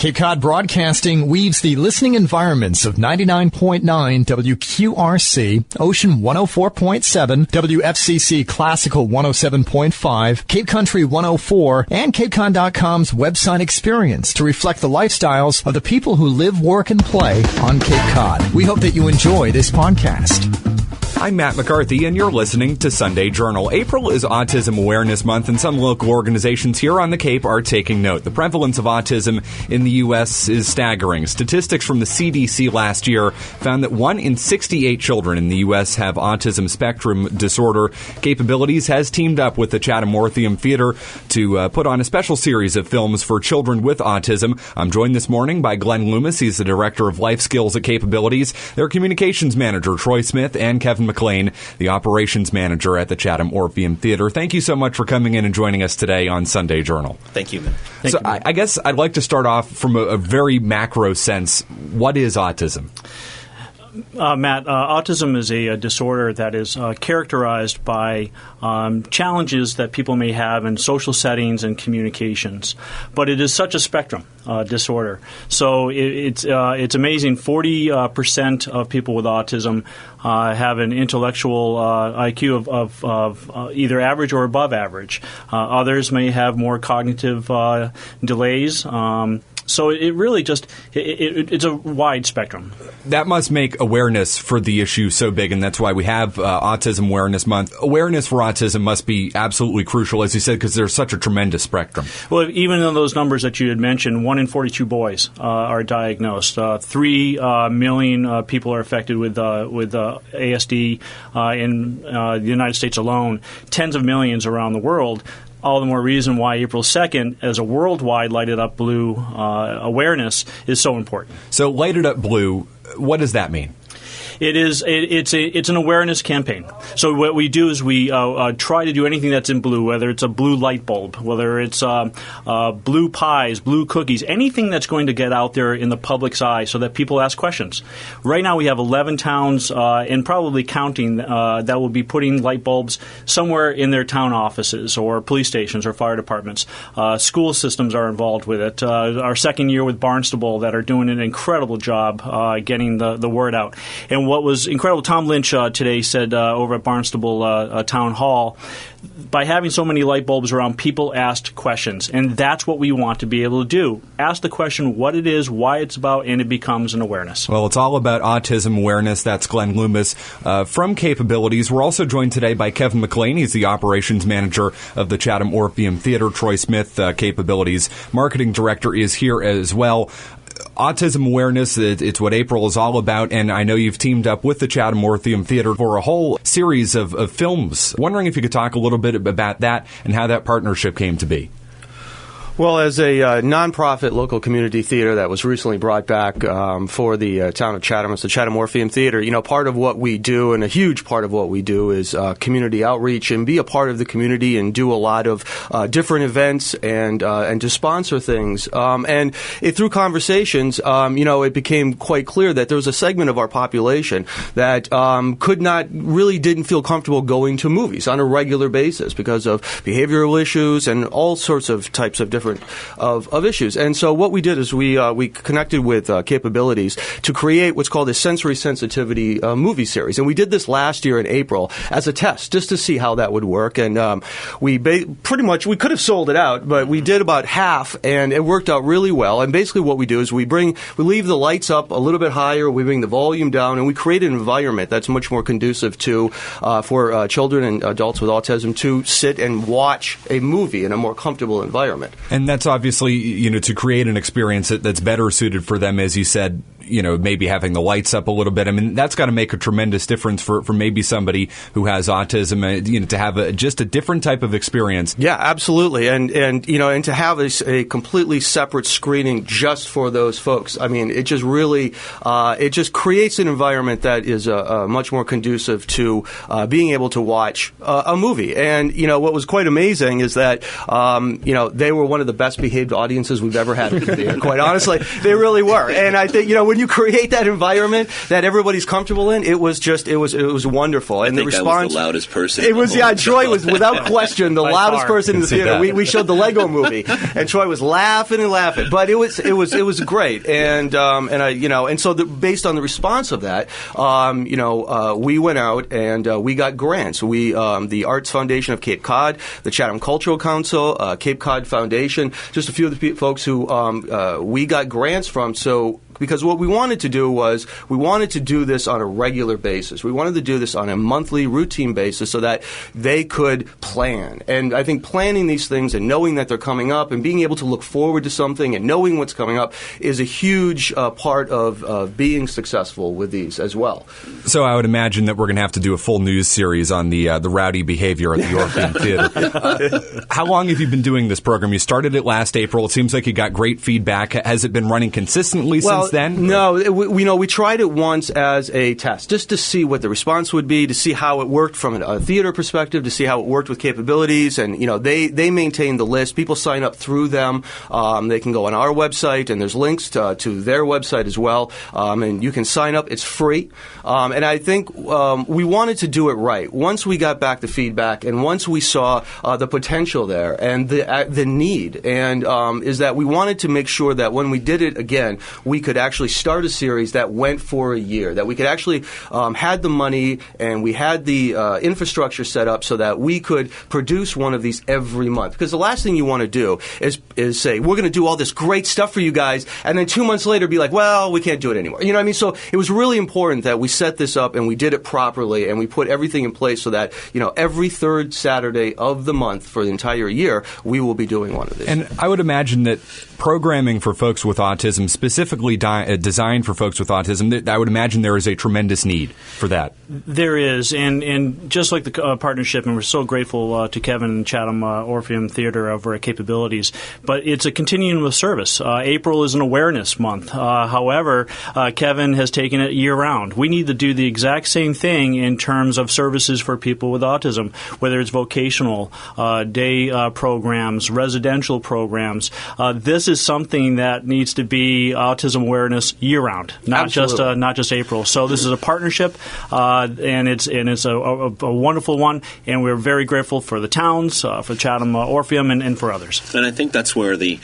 Cape Cod Broadcasting weaves the listening environments of 99.9 WQRC, Ocean 104.7, WFCC Classical 107.5, Cape Country 104, and CapeCon.com's website experience to reflect the lifestyles of the people who live, work, and play on Cape Cod. We hope that you enjoy this podcast. I'm Matt McCarthy, and you're listening to Sunday Journal. April is Autism Awareness Month, and some local organizations here on the Cape are taking note. The prevalence of autism in the U.S. is staggering. Statistics from the CDC last year found that 1 in 68 children in the U.S. have autism spectrum disorder. Capabilities has teamed up with the Chatham Orpheum Theater to put on a special series of films for children with autism. I'm joined this morning by Glenn Loomis. He's the Director of Life Skills at Capabilities, their Communications Manager, Troy Smith, and Kevin McLain, the Operations Manager at the Chatham Orpheum Theater. Thank you so much for coming in and joining us today on Sunday Journal. Thank you, man. I guess I'd like to start off from a very macro sense. What is autism? Matt, autism is a disorder that is characterized by challenges that people may have in social settings and communications. But it is such a spectrum disorder. So it's amazing. 40% of people with autism have an intellectual IQ of either average or above average. Others may have more cognitive delays. So it really just it's a wide spectrum. That must make awareness for the issue so big, and that's why we have Autism Awareness Month. Awareness for autism must be absolutely crucial, as you said, because there's such a tremendous spectrum. Well, even in those numbers that you had mentioned, 1 in 42 boys are diagnosed. 3 million people are affected with ASD in the United States alone. Tens of millions around the world. All the more reason why April 2nd, as a worldwide Light It Up Blue awareness, is so important. So Light It Up Blue, what does that mean? It's an awareness campaign. So what we do is we try to do anything that's in blue, whether it's a blue light bulb, whether it's blue pies, blue cookies, anything that's going to get out there in the public's eye so that people ask questions. Right now we have 11 towns and probably counting that will be putting light bulbs somewhere in their town offices or police stations or fire departments. School systems are involved with it. Our second year with Barnstable that are doing an incredible job getting the word out. And what was incredible, Tom Lynch today said over at Barnstable Town Hall, by having so many light bulbs around, people asked questions. And that's what we want to be able to do. Ask the question what it is, why it's about, and it becomes an awareness. Well, it's all about autism awareness. That's Glenn Loomis from Capabilities. We're also joined today by Kevin McLain. He's the Operations Manager of the Chatham Orpheum Theater. Troy Smith, Capabilities Marketing Director, is here as well. Autism awareness, it's what April is all about, and I know you've teamed up with the Chatham Orpheum Theater for a whole series of films. Wondering if you could talk a little bit about that and how that partnership came to be. Well, as a nonprofit local community theater that was recently brought back for the town of Chatham, it's the Chatham Orpheum Theater, part of what we do, and a huge part of what we do, is community outreach and be a part of the community and do a lot of different events and to sponsor things. And through conversations, it became quite clear that there was a segment of our population that didn't feel comfortable going to movies on a regular basis because of behavioral issues and all sorts of types of different of issues. And so what we did is we connected with Capabilities to create what's called a sensory sensitivity movie series. And we did this last year in April as a test, just to see how that would work. And we could have sold it out, but we did about half, and it worked out really well. And basically what we do is we leave the lights up a little bit higher, we bring the volume down, and we create an environment that's much more conducive to for children and adults with autism to sit and watch a movie in a more comfortable environment. And that's obviously, to create an experience that's better suited for them, as you said, maybe having the lights up a little bit. I mean, that's got to make a tremendous difference for maybe somebody who has autism, to have just a different type of experience. Yeah, absolutely. And to have a completely separate screening just for those folks. I mean, it just really, it just creates an environment that is much more conducive to being able to watch a movie. And, what was quite amazing is that, they were one of the best behaved audiences we've ever had at the theater. Quite honestly, they really were. And I think, when you create that environment that everybody's comfortable in, it was wonderful. And the response, I was the loudest person. It was, Troy was without question the loudest person in the theater. We showed the Lego Movie, and Troy was laughing and laughing. But it was great, and so based on the response of that, we went out and we got grants. We the Arts Foundation of Cape Cod, the Chatham Cultural Council, Cape Cod Foundation, just a few of the folks who we got grants from. So. Because what we wanted to do was we wanted to do this on a regular basis. We wanted to do this on a monthly routine basis so that they could plan. And I think planning these things and knowing that they're coming up and being able to look forward to something and knowing what's coming up is a huge part of being successful with these as well. So I would imagine that we're going to have to do a full news series on the rowdy behavior at the Orpheum Theater. How long have you been doing this program? You started it last April. It seems like you got great feedback. Has it been running consistently since then? No, we tried it once as a test, just to see what the response would be, to see how it worked from a theater perspective, to see how it worked with capabilities, and they maintain the list. People sign up through them. They can go on our website, and there's links to their website as well, and you can sign up. It's free, and I think we wanted to do it right. Once we got back the feedback, and once we saw the potential there and the need, and is that we wanted to make sure that when we did it again, we could actually start a series that went for a year, that we could actually had the money and we had the infrastructure set up so that we could produce one of these every month. Because the last thing you want to do is say, we're going to do all this great stuff for you guys, and then 2 months later be like, well, we can't do it anymore. You know what I mean? So it was really important that we set this up and we did it properly and we put everything in place so that, every third Saturday of the month for the entire year, we will be doing one of these. And I would imagine that programming for folks with autism, specifically designed for folks with autism, I would imagine there is a tremendous need for that. There is, and just like the partnership, and we're so grateful to Kevin and Chatham Orpheum Theater over at Capabilities, but it's a continuum of service. April is an awareness month. However, Kevin has taken it year-round. We need to do the exact same thing in terms of services for people with autism, whether it's vocational, day programs, residential programs. This is something that needs to be autism awareness year-round, not just April. So this is a partnership, and it's a wonderful one, and we're very grateful for the towns, for Chatham Orpheum, and for others. And I think that's where the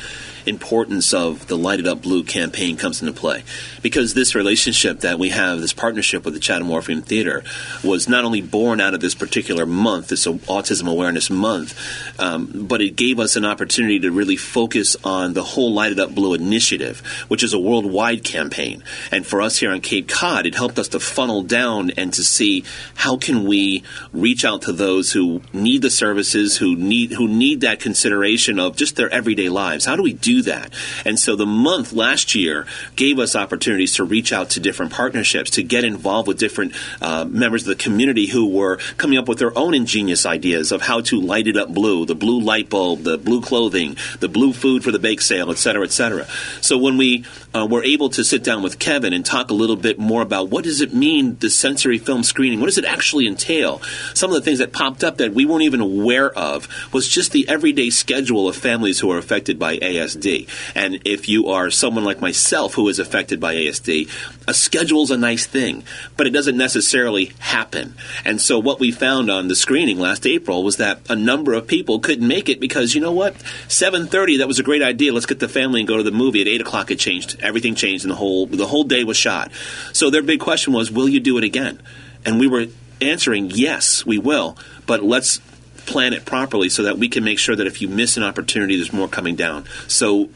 importance of the Light It Up Blue campaign comes into play, because this relationship that we have, this partnership with the Chatham Orpheum Theater, was not only born out of this particular month, this Autism Awareness Month, but it gave us an opportunity to really focus on the whole Light It Up Blue initiative, which is a worldwide campaign. And for us here on Cape Cod, it helped us to funnel down and to see how can we reach out to those who need the services, who need that consideration of just their everyday lives. How do we do that? And so the month last year gave us opportunities to reach out to different partnerships, to get involved with different members of the community who were coming up with their own ingenious ideas of how to light it up blue, the blue light bulb, the blue clothing, the blue food for the bake sale, et cetera, et cetera. So when we were able to sit down with Kevin and talk a little bit more about what does it mean, the sensory film screening, what does it actually entail? Some of the things that popped up that we weren't even aware of was just the everyday schedule of families who are affected by ASD. And if you are someone like myself who is affected by ASD, a schedule is a nice thing, but it doesn't necessarily happen. And so what we found on the screening last April was that a number of people couldn't make it because, you know what, 7:30, that was a great idea. Let's get the family and go to the movie. At 8 o'clock, it changed. Everything changed, and the whole day was shot. So their big question was, will you do it again? And we were answering, yes, we will, but let's plan it properly so that we can make sure that if you miss an opportunity, there's more coming down. So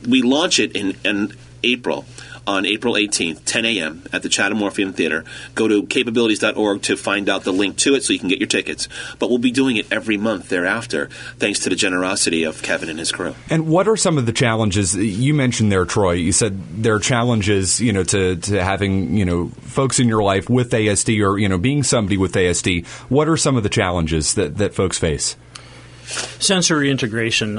we launch it in April. On April 18th, 10 a.m. at the Chatham Orpheum Theater. Go to capabilities.org to find out the link to it so you can get your tickets. But we'll be doing it every month thereafter, thanks to the generosity of Kevin and his crew. And what are some of the challenges? You mentioned there, Troy, you said there are challenges, to having, folks in your life with ASD or, being somebody with ASD. What are some of the challenges that folks face? Sensory integration,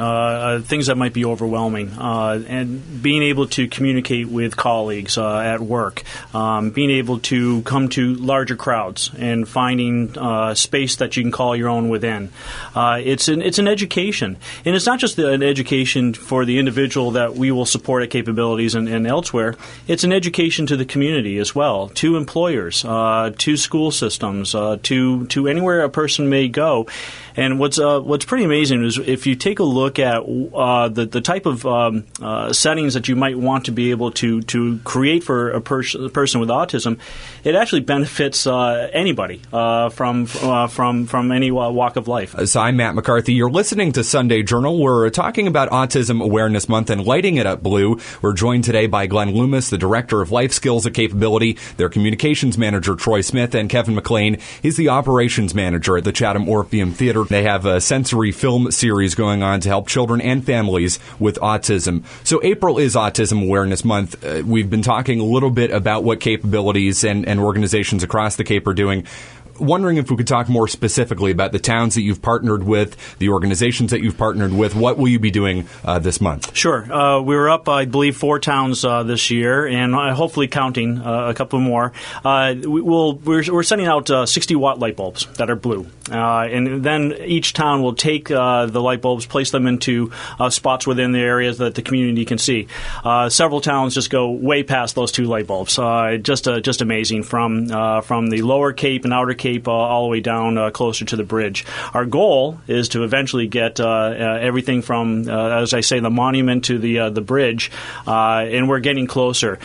things that might be overwhelming, and being able to communicate with colleagues at work, being able to come to larger crowds and finding space that you can call your own within. It's an education, and it's not just an education for the individual that we will support at Capabilities and elsewhere. It's an education to the community as well, to employers, to school systems, to anywhere a person may go. And what's pretty amazing is if you take a look at the type of settings that you might want to be able to create for a person with autism, it actually benefits anybody from any walk of life. So I'm Matt McCarthy. You're listening to Sunday Journal. We're talking about Autism Awareness Month and lighting it up blue. We're joined today by Glenn Loomis, the Director of Life Skills at Capability, their Communications Manager, Troy Smith, and Kevin McLain. He's the Operations Manager at the Chatham Orpheum Theater. They have a sensory film series going on to help children and families with autism. So April is Autism Awareness Month. We've been talking a little bit about what Capabilities and organizations across the Cape are doing. Wondering if we could talk more specifically about the towns that you've partnered with, the organizations that you've partnered with. What will you be doing this month? Sure. We were up, I believe, 4 towns this year, and hopefully counting a couple more. We're sending out 60-watt light bulbs that are blue. And then each town will take the light bulbs, place them into spots within the areas that the community can see. Several towns just go way past those 2 light bulbs. Just amazing from the lower Cape and outer Cape all the way down closer to the bridge. Our goal is to eventually get everything from, as I say, the monument to the bridge, and we're getting closer.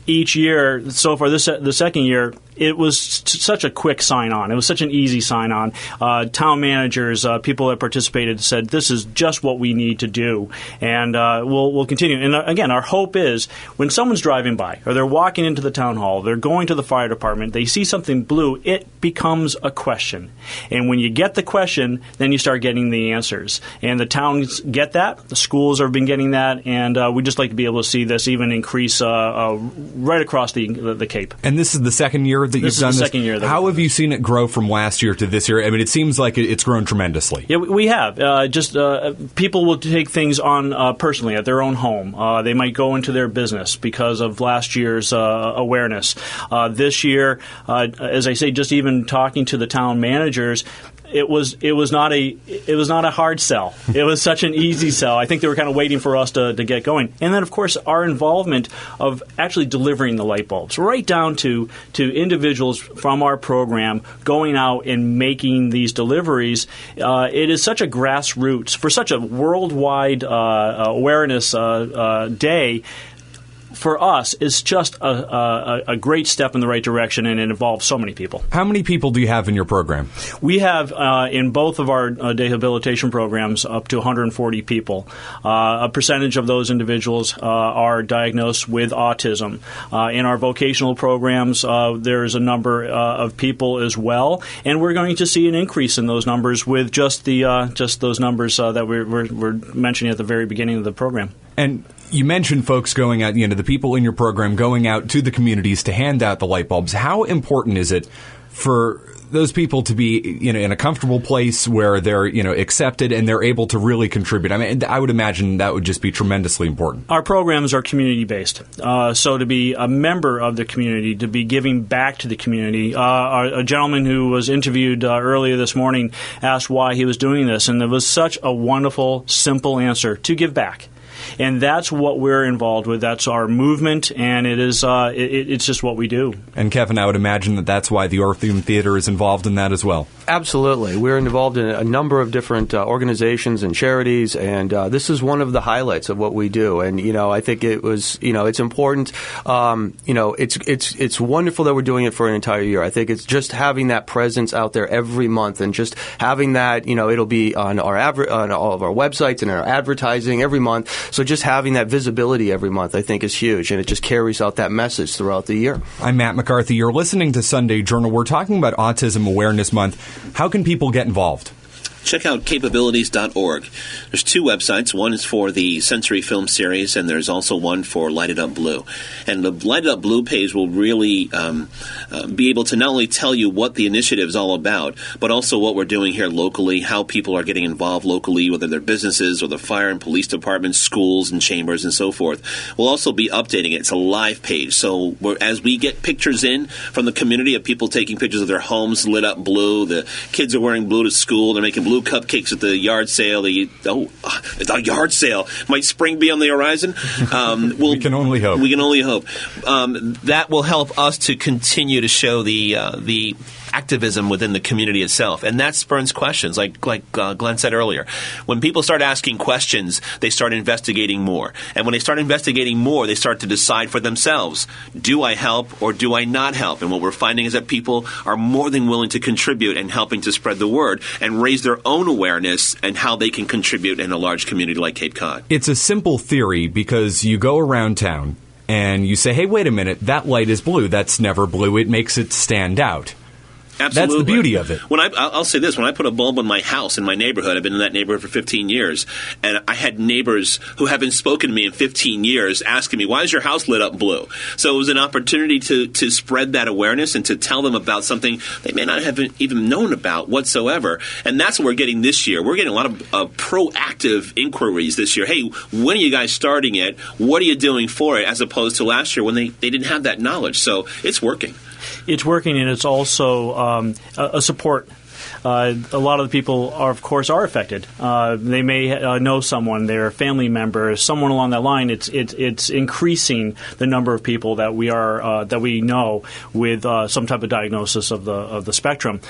Each year, so far the second year, it was such a quick sign-on. It was such an easy sign-on. Town managers, people that participated said, this is just what we need to do. And we'll continue. And again, our hope is when someone's driving by or they're walking into the town hall, they're going to the fire department, they see something blue, it becomes a question. And when you get the question, then you start getting the answers. And the towns get that. The schools have been getting that. And we'd just like to be able to see this even increase right across the Cape. And this is the second year that you've done this? This is the second year. How have you seen it grow from last year to this year? I mean, it seems like it's grown tremendously. Yeah, we have. People will take things on personally at their own home. They might go into their business because of last year's awareness. This year, as I say, just even talking to the town managers, it was not a hard sell. It was such an easy sell. I think they were kind of waiting for us to get going. And then, of course, our involvement of actually delivering the light bulbs, right down to individuals from our program going out and making these deliveries. It is such a grassroots, for such a worldwide awareness day. For us, is just a great step in the right direction, and it involves so many people. How many people do you have in your program? We have, in both of our rehabilitation programs, up to 140 people. A percentage of those individuals are diagnosed with autism. In our vocational programs, there's a number of people as well, and we're going to see an increase in those numbers with just those numbers that we're mentioning at the very beginning of the program. And you mentioned folks going out, the people in your program going out to the communities to hand out the light bulbs. How important is it for those people to be, in a comfortable place where they're, accepted and they're able to really contribute? I mean, I would imagine that would just be tremendously important. Our programs are community-based. So to be a member of the community, to be giving back to the community. A gentleman who was interviewed earlier this morning asked why he was doing this, and it was such a wonderful, simple answer: to give back. And that's what we're involved with. That's our movement, and it is it's just what we do. And Kevin, I would imagine that's why the Orpheum Theater is involved in that as well. Absolutely. We're involved in a number of different organizations and charities, and this is one of the highlights of what we do. And, I think it was, it's important. It's wonderful that we're doing it for an entire year. I think it's just having that presence out there every month, and just having that, it'll be on on all of our websites and in our advertising every month. So just having that visibility every month, I think, is huge, and it just carries out that message throughout the year. I'm Matt McCarthy. You're listening to Sunday Journal. We're talking about Autism Awareness Month. How can people get involved? check out capabilities.org. There's two websites. One is for the Sensory Film Series, and there's also one for Lighted Up Blue. And the Lighted Up Blue page will really be able to not only tell you what the initiative is all about, but also what we're doing here locally, how people are getting involved locally, whether they're businesses or the fire and police departments, schools and chambers and so forth. We'll also be updating it. It's a live page. So as we get pictures in from the community of people taking pictures of their homes lit up blue, the kids are wearing blue to school, they're making blue cupcakes at the yard sale. It's a yard sale. Might spring be on the horizon? We can only hope. We can only hope. That will help us to continue to show the activism within the community itself, and that spurns questions, like Glenn said earlier. When people start asking questions, they start investigating more, and when they start investigating more, they start to decide for themselves, do I help or do I not help? And what we're finding is that people are more than willing to contribute and helping to spread the word and raise their own awareness and how they can contribute in a large community like Cape Cod. It's a simple theory because you go around town and you say, hey, wait a minute, that light is blue. That's never blue. It makes it stand out. Absolutely. That's the beauty of it. I'll say this. When I put a bulb in my house, in my neighborhood, I've been in that neighborhood for 15 years, and I had neighbors who haven't spoken to me in 15 years asking me, why is your house lit up blue? So it was an opportunity to spread that awareness and to tell them about something they may not have even known about whatsoever. And that's what we're getting this year. We're getting a lot of proactive inquiries this year. Hey, when are you guys starting it? What are you doing for it? As opposed to last year when they didn't have that knowledge. So it's working. It's working, and it's also a support. A lot of the people, of course, are affected. They may know someone, their family member, someone along that line. It's increasing the number of people that we know with some type of diagnosis of the spectrum.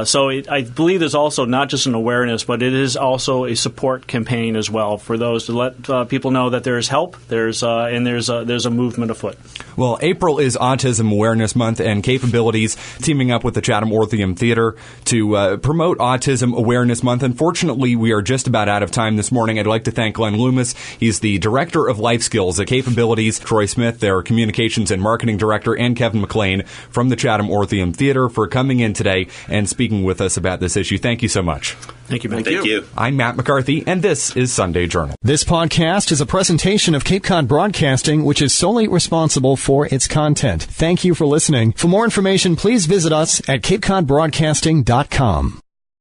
So I believe there's also not just an awareness, but it is also a support campaign as well for those to let people know that there is help. There's a movement afoot. Well, April is Autism Awareness Month, and Capabilities teaming up with the Chatham Orpheum Theater to promote Autism Awareness Month. Unfortunately, we are just about out of time this morning. I'd like to thank Glenn Loomis. He's the Director of Life Skills at Capabilities, Troy Smith, their Communications and Marketing Director, and Kevin McLain from the Chatham Orpheum Theater for coming in today and speaking with us about this issue. Thank you so much. Thank you, man. Thank you. I'm Matt McCarthy, and this is Sunday Journal. This podcast is a presentation of Cape Cod Broadcasting, which is solely responsible for its content. Thank you for listening. For more information, please visit us at capecodbroadcasting.com.